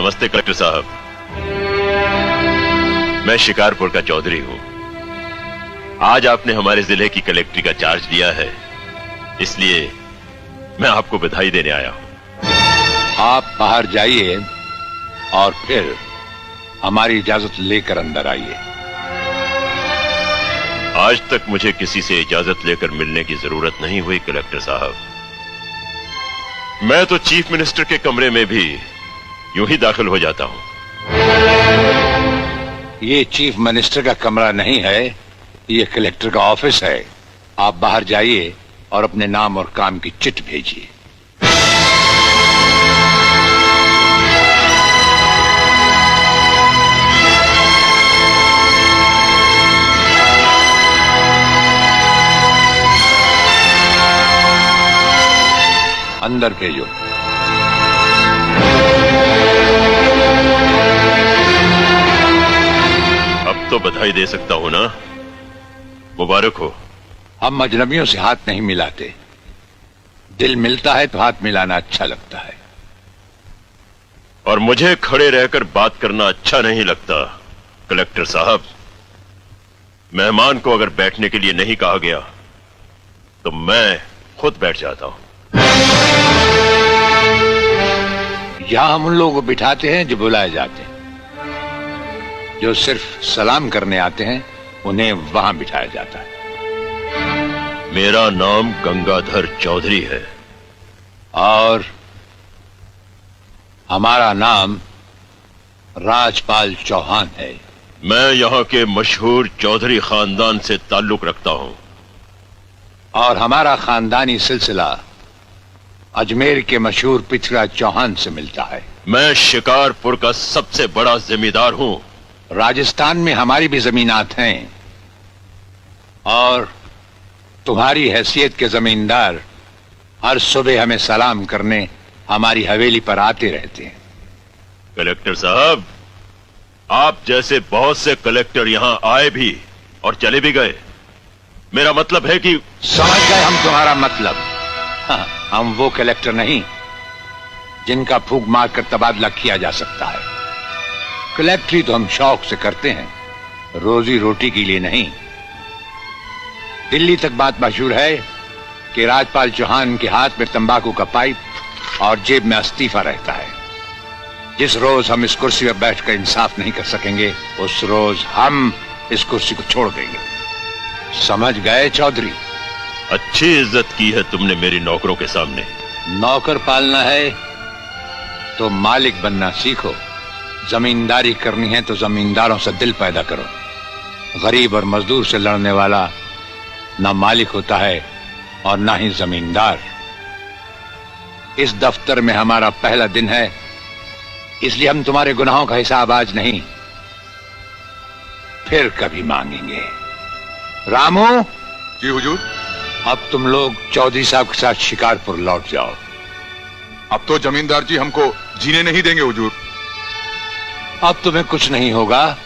नमस्ते कलेक्टर साहब, मैं शिकारपुर का चौधरी हूं। आज आपने हमारे जिले की कलेक्ट्री का चार्ज लिया है, इसलिए मैं आपको बधाई देने आया हूं। आप बाहर जाइए और फिर हमारी इजाजत लेकर अंदर आइए। आज तक मुझे किसी से इजाजत लेकर मिलने की जरूरत नहीं हुई कलेक्टर साहब। मैं तो चीफ मिनिस्टर के कमरे में भी यूं ही दाखिल हो जाता हूं। ये चीफ मिनिस्टर का कमरा नहीं है, ये कलेक्टर का ऑफिस है। आप बाहर जाइए और अपने नाम और काम की चिट भेजिए। अंदर भेजो। अब तो बधाई दे सकता हूं ना? मुबारक हो। हम अजनबियों से हाथ नहीं मिलाते। दिल मिलता है तो हाथ मिलाना अच्छा लगता है। और मुझे खड़े रहकर बात करना अच्छा नहीं लगता कलेक्टर साहब। मेहमान को अगर बैठने के लिए नहीं कहा गया तो मैं खुद बैठ जाता हूं। यहां हम उन लोगों को बिठाते हैं जो बुलाए जाते हैं। जो सिर्फ सलाम करने आते हैं उन्हें वहां बिठाया जाता है। मेरा नाम गंगाधर चौधरी है। और हमारा नाम राजपाल चौहान है। मैं यहाँ के मशहूर चौधरी खानदान से ताल्लुक रखता हूँ। और हमारा खानदानी सिलसिला अजमेर के मशहूर पृथ्वीराज चौहान से मिलता है। मैं शिकारपुर का सबसे बड़ा जमींदार हूँ। राजस्थान में हमारी भी जमीनात हैं और तुम्हारी हैसियत के जमींदार हर सुबह हमें सलाम करने हमारी हवेली पर आते रहते हैं। कलेक्टर साहब, आप जैसे बहुत से कलेक्टर यहाँ आए भी और चले भी गए। मेरा मतलब है कि समझ गए हम तुम्हारा मतलब। हाँ, हम वो कलेक्टर नहीं जिनका फूंक मारकर तबादला किया जा सकता है। कलेक्टरी तो हम शौक से करते हैं, रोजी रोटी के लिए नहीं। दिल्ली तक बात मशहूर है कि राजपाल चौहान के हाथ में तंबाकू का पाइप और जेब में इस्तीफा रहता है। जिस रोज हम इस कुर्सी पर बैठकर इंसाफ नहीं कर सकेंगे, उस रोज हम इस कुर्सी को छोड़ देंगे। समझ गए चौधरी? अच्छी इज्जत की है तुमने मेरी नौकरों के सामने। नौकर पालना है तो मालिक बनना सीखो। जमींदारी करनी है तो जमींदारों से दिल पैदा करो। गरीब और मजदूर से लड़ने वाला ना मालिक होता है और ना ही जमींदार। इस दफ्तर में हमारा पहला दिन है, इसलिए हम तुम्हारे गुनाहों का हिसाब आज नहीं फिर कभी मांगेंगे। रामू। जी हुजूर। अब तुम लोग चौधरी साहब के साथ शिकारपुर लौट जाओ। अब तो जमींदार जी हमको जीने नहीं देंगे हुजूर। अब तुम्हें कुछ नहीं होगा।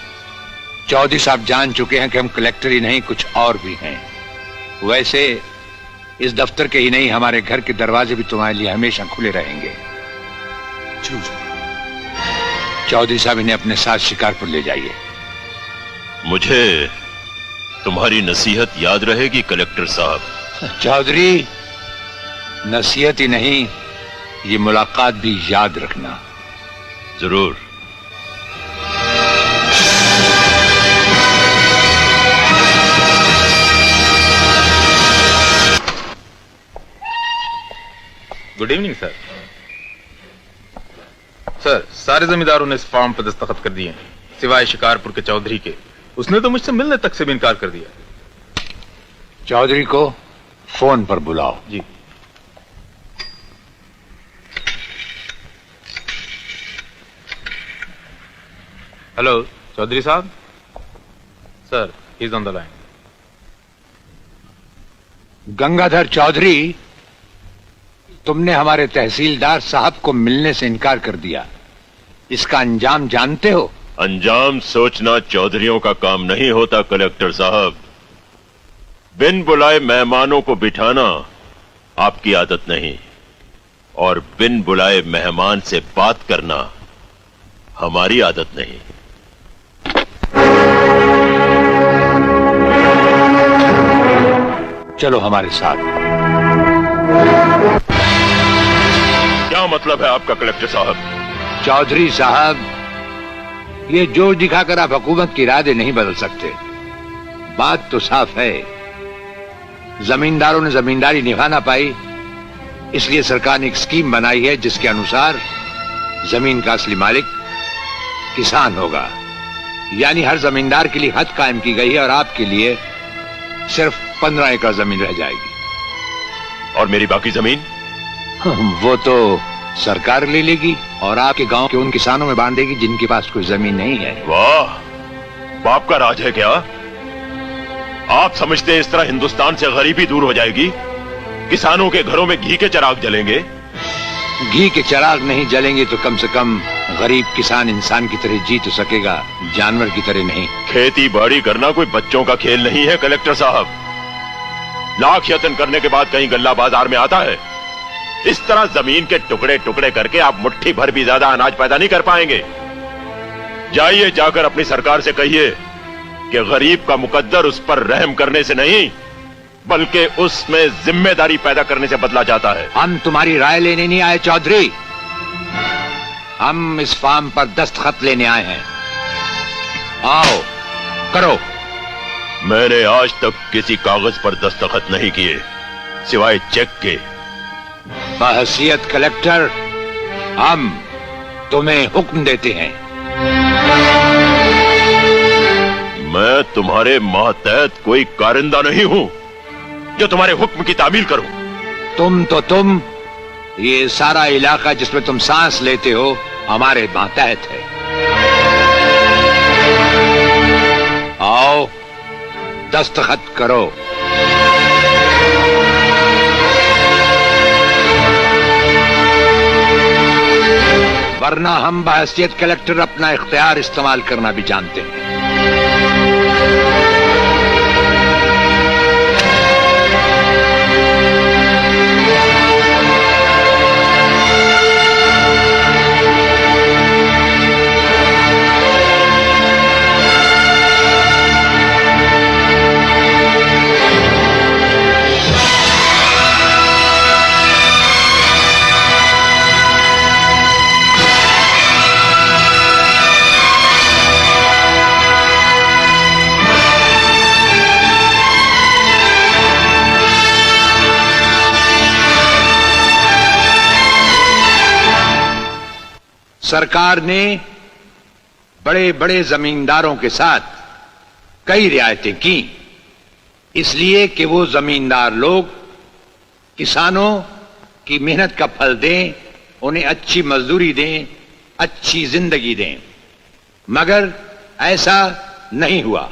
चौधरी साहब जान चुके हैं कि हम कलेक्टर ही नहीं कुछ और भी हैं। वैसे इस दफ्तर के ही नहीं, हमारे घर के दरवाजे भी तुम्हारे लिए हमेशा खुले रहेंगे। चौधरी साहब इन्हें अपने साथ शिकारपुर ले जाइए। मुझे तुम्हारी नसीहत याद रहेगी कलेक्टर साहब। चौधरी, नसीहत ही नहीं, ये मुलाकात भी याद रखना। जरूर। Good evening sir. सर, सारे जमींदारों ने इस फॉर्म पर दस्तखत कर दिए हैं, सिवाय शिकारपुर के चौधरी के। उसने तो मुझसे मिलने तक से भी इनकार कर दिया। चौधरी को फोन पर बुलाओ। जी। हेलो चौधरी साहब। Sir, he is on the line. Gangadhar Chaudhary, तुमने हमारे तहसीलदार साहब को मिलने से इनकार कर दिया। इसका अंजाम जानते हो? अंजाम सोचना चौधरियों का काम नहीं होता कलेक्टर साहब। बिन बुलाए मेहमानों को बिठाना आपकी आदत नहीं, और बिन बुलाए मेहमान से बात करना हमारी आदत नहीं। चलो हमारे साथ। क्या मतलब है आपका कलेक्टर साहब? चौधरी साहब, ये जोर दिखाकर आप हुकूमत के इरादे नहीं बदल सकते। बात तो साफ है, जमींदारों ने जमींदारी निभा ना पाई, इसलिए सरकार ने एक स्कीम बनाई है जिसके अनुसार जमीन का असली मालिक किसान होगा। यानी हर जमींदार के लिए हद कायम की गई है और आपके लिए सिर्फ 15 एकड़ जमीन रह जाएगी। और मेरी बाकी जमीन? वो तो सरकार ले लेगी और आपके गांव के उन किसानों में बांट देगी जिनके पास कोई जमीन नहीं है। वाह, बाप का राज है क्या? आप समझते हैं इस तरह हिंदुस्तान से गरीबी दूर हो जाएगी? किसानों के घरों में घी के चिराग जलेंगे? घी के चिराग नहीं जलेंगे तो कम से कम गरीब किसान इंसान की तरह जी तो सकेगा, जानवर की तरह नहीं। खेती बाड़ी करना कोई बच्चों का खेल नहीं है कलेक्टर साहब। लाख यत्न करने के बाद कहीं गल्ला बाजार में आता है? इस तरह जमीन के टुकड़े टुकड़े करके आप मुट्ठी भर भी ज्यादा अनाज पैदा नहीं कर पाएंगे। जाइए, जाकर अपनी सरकार से कहिए कि गरीब का मुकद्दर उस पर रहम करने से नहीं बल्कि उसमें जिम्मेदारी पैदा करने से बदला जाता है। हम तुम्हारी राय लेने नहीं आए चौधरी, हम इस फार्म पर दस्तखत लेने आए हैं। आओ करो। मैंने आज तक किसी कागज पर दस्तखत नहीं किए सिवाय चेक के। बहैसियत कलेक्टर हम तुम्हें हुक्म देते हैं। मैं तुम्हारे मातहत कोई कारिंदा नहीं हूं जो तुम्हारे हुक्म की तामील करूं। तुम ये सारा इलाका जिसमें तुम सांस लेते हो हमारे मातहत है। आओ दस्तखत करो। वरना हम बहैसियत कलेक्टर अपना इख्तियार इस्तेमाल करना भी जानते हैं। सरकार ने बड़े बड़े जमींदारों के साथ कई रियायतें की, इसलिए कि वो जमींदार लोग किसानों की मेहनत का फल दें, उन्हें अच्छी मजदूरी दें, अच्छी जिंदगी दें। मगर ऐसा नहीं हुआ।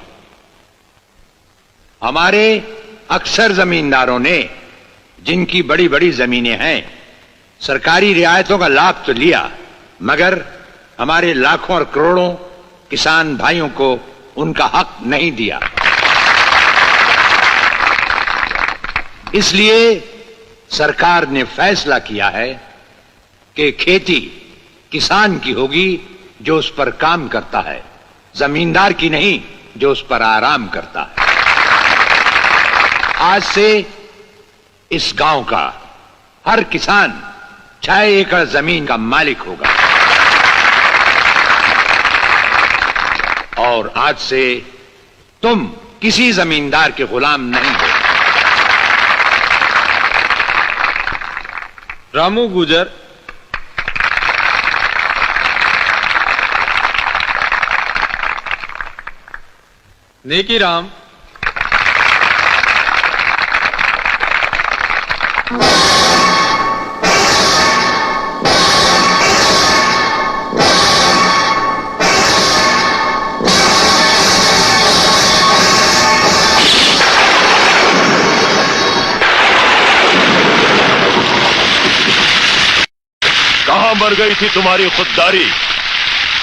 हमारे अक्सर जमींदारों ने, जिनकी बड़ी बड़ी जमीनें हैं, सरकारी रियायतों का लाभ तो लिया मगर हमारे लाखों और करोड़ों किसान भाइयों को उनका हक नहीं दिया। इसलिए सरकार ने फैसला किया है कि खेती किसान की होगी जो उस पर काम करता है, जमींदार की नहीं जो उस पर आराम करता है। आज से इस गांव का हर किसान 6 एकड़ जमीन का मालिक होगा और आज से तुम किसी जमींदार के गुलाम नहीं हो। रामू गुजर, नेकी राम, कहां मर गई थी तुम्हारी खुददारी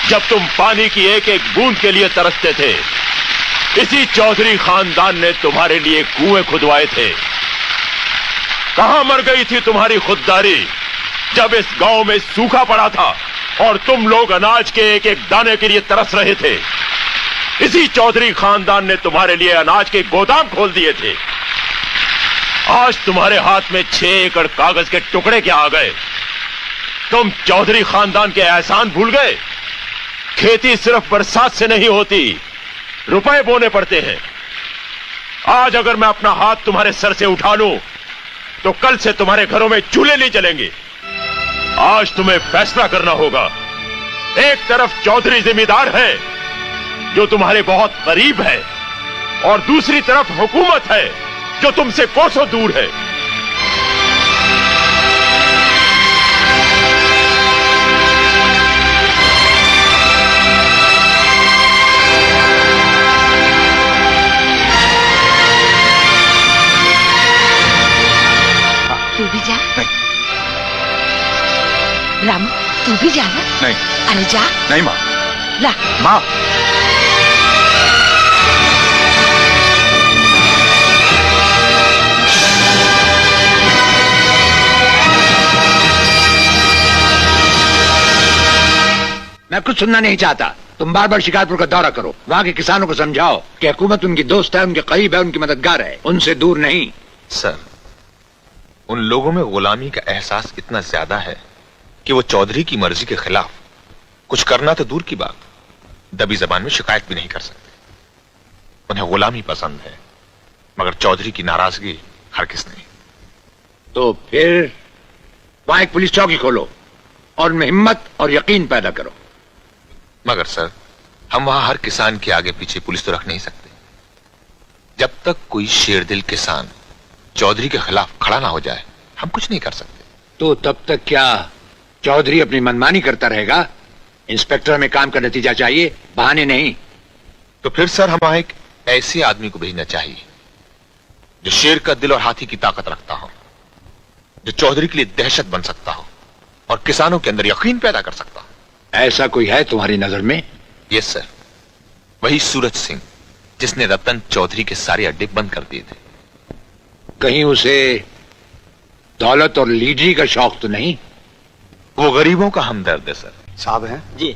जब तुम पानी की एक एक बूंद के लिए तरसते थे? इसी चौधरी खानदान ने तुम्हारे लिए कुएं खुदवाए थे। कहां मर गई थी तुम्हारी खुददारी जब इस गांव में सूखा पड़ा था और तुम लोग अनाज के एक एक दाने के लिए तरस रहे थे, इसी चौधरी खानदान ने तुम्हारे लिए अनाज के गोदाम खोल दिए थे। आज तुम्हारे हाथ में 6 एकड़ कागज के टुकड़े क्या आ गए? तुम चौधरी खानदान के एहसान भूल गए? खेती सिर्फ बरसात से नहीं होती, रुपए बोने पड़ते हैं। आज अगर मैं अपना हाथ तुम्हारे सर से उठा लूं तो कल से तुम्हारे घरों में चूल्हे नहीं जलेंगे। आज तुम्हें फैसला करना होगा। एक तरफ चौधरी जिम्मेदार है जो तुम्हारे बहुत करीब है, और दूसरी तरफ हुकूमत है जो तुमसे कोसों दूर है। तू भी जा। नहीं। रामू, तू भी जाना। नहीं। अरे जा। नहीं माँ। ला। माँ। मैं कुछ सुनना नहीं चाहता। तुम बार बार शिकारपुर का दौरा करो, वहाँ के किसानों को समझाओ कि हुकूमत उनकी दोस्त है, उनके करीब है, उनकी मददगार है, उनसे दूर नहीं। सर, उन लोगों में गुलामी का एहसास इतना ज्यादा है कि वो चौधरी की मर्जी के खिलाफ कुछ करना तो दूर की बात, दबी जबान में शिकायत भी नहीं कर सकते। उन्हें गुलामी पसंद है, मगर चौधरी की नाराजगी हरगिज नहीं। तो फिर वहां एक पुलिस चौकी खोलो और उनमें हिम्मत और यकीन पैदा करो। मगर सर, हम वहां हर किसान के आगे पीछे पुलिस तो रख नहीं सकते। जब तक कोई शेरदिल किसान चौधरी के खिलाफ खड़ा ना हो जाए, हम कुछ नहीं कर सकते। तो तब तक क्या चौधरी अपनी मनमानी करता रहेगा? इंस्पेक्टर में काम का नतीजा चाहिए, बहाने नहीं। तो फिर सर, हम वहां एक ऐसे आदमी को भेजना चाहिए जो शेर का दिल और हाथी की ताकत रखता हो, जो चौधरी के लिए दहशत बन सकता हो और किसानों के अंदर यकीन पैदा कर सकता हो। ऐसा कोई है तुम्हारी नजर में? यस सर, वही सूरज सिंह जिसने रतन चौधरी के सारे अड्डे बंद कर दिए थे। कहीं उसे दौलत और लीडरी का शौक तो नहीं? वो गरीबों का हमदर्द है सर। साहब हैं? जी।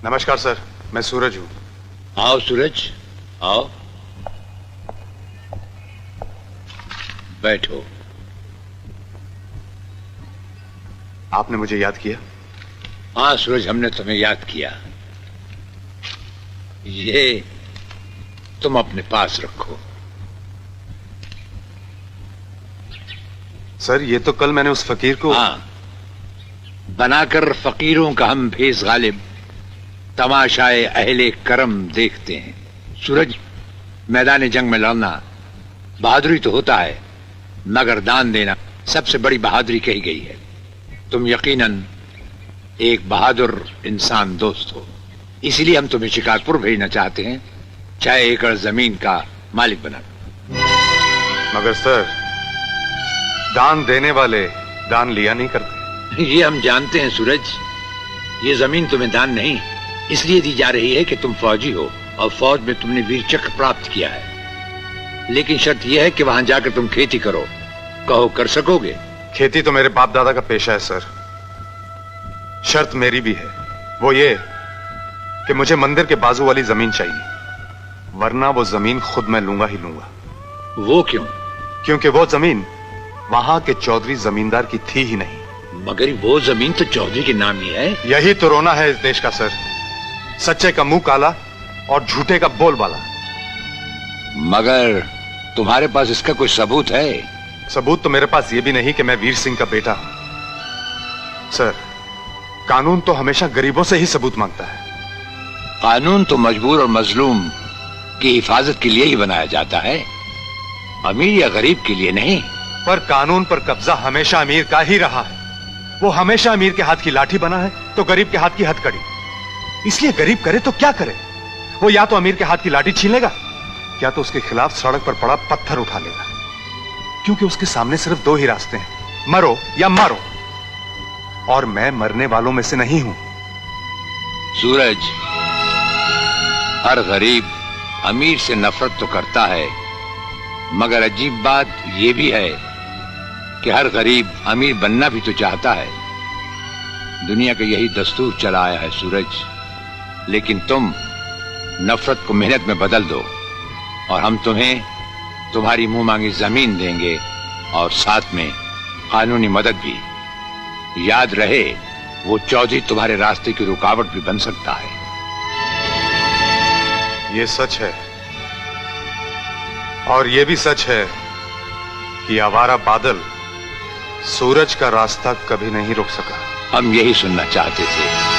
नमस्कार सर, मैं सूरज हूँ। आओ सूरज, आओ, बैठो। आपने मुझे याद किया? हाँ सूरज, हमने तुम्हें याद किया। ये तुम अपने पास रखो। सर, ये तो कल मैंने उस फकीर को। हाँ, बनाकर फकीरों का हम भेस गालिब तमाशाए अहले करम देखते हैं। सूरज, मैदान जंग में लड़ना बहादुरी तो होता है, मगर दान देना सबसे बड़ी बहादुरी कही गई है। तुम यकीनन एक बहादुर इंसान दोस्त हो, इसीलिए हम तुम्हें शिकारपुर भेजना चाहते हैं, 6 एकड़ जमीन का मालिक बना। मगर सर, दान देने वाले दान लिया नहीं करते। ये हम जानते हैं सूरज, ये जमीन तुम्हें दान नहीं इसलिए दी जा रही है कि तुम फौजी हो और फौज में तुमने वीर चक्र प्राप्त किया है। लेकिन शर्त यह है कि वहां जाकर तुम खेती करो। कहो, कर सकोगे? खेती तो मेरे बाप दादा का पेशा है सर। शर्त मेरी भी है, वो ये कि मुझे मंदिर के बाजू वाली जमीन चाहिए, वरना वो जमीन खुद मैं लूंगा ही लूंगा। वो क्यों? क्योंकि वो जमीन वहां के चौधरी जमींदार की थी ही नहीं। मगर वो जमीन तो चौधरी के नाम ही है। यही तो रोना है इस देश का सर, सच्चे का मुंह काला और झूठे का बोलबाला। मगर तुम्हारे पास इसका कोई सबूत है? सबूत तो मेरे पास ये भी नहीं कि मैं वीर सिंह का बेटा हूं। सर, कानून तो हमेशा गरीबों से ही सबूत मांगता है। कानून तो मजबूर और मजलूम की हिफाजत के लिए ही बनाया जाता है, अमीर या गरीब के लिए नहीं। पर कानून पर कब्जा हमेशा अमीर का ही रहा है। वो हमेशा अमीर के हाथ की लाठी बना है तो गरीब के हाथ की हथकड़ी। इसलिए गरीब करे तो क्या करे, वो या तो अमीर के हाथ की लाठी छीन लेगा या तो उसके खिलाफ सड़क पर पड़ा पत्थर उठा लेगा, क्योंकि उसके सामने सिर्फ 2 ही रास्ते हैं, मरो या मारो। और मैं मरने वालों में से नहीं हूं। सूरज, हर गरीब अमीर से नफरत तो करता है, मगर अजीब बात यह भी है कि हर गरीब अमीर बनना भी तो चाहता है। दुनिया का यही दस्तूर चला आया है सूरज। लेकिन तुम नफरत को मेहनत में बदल दो और हम तुम्हें तुम्हारी मुंह मांगी जमीन देंगे और साथ में कानूनी मदद भी। याद रहे, वो चौधरी तुम्हारे रास्ते की रुकावट भी बन सकता है। ये सच है और ये भी सच है कि आवारा बादल सूरज का रास्ता कभी नहीं रोक सका। हम यही सुनना चाहते थे।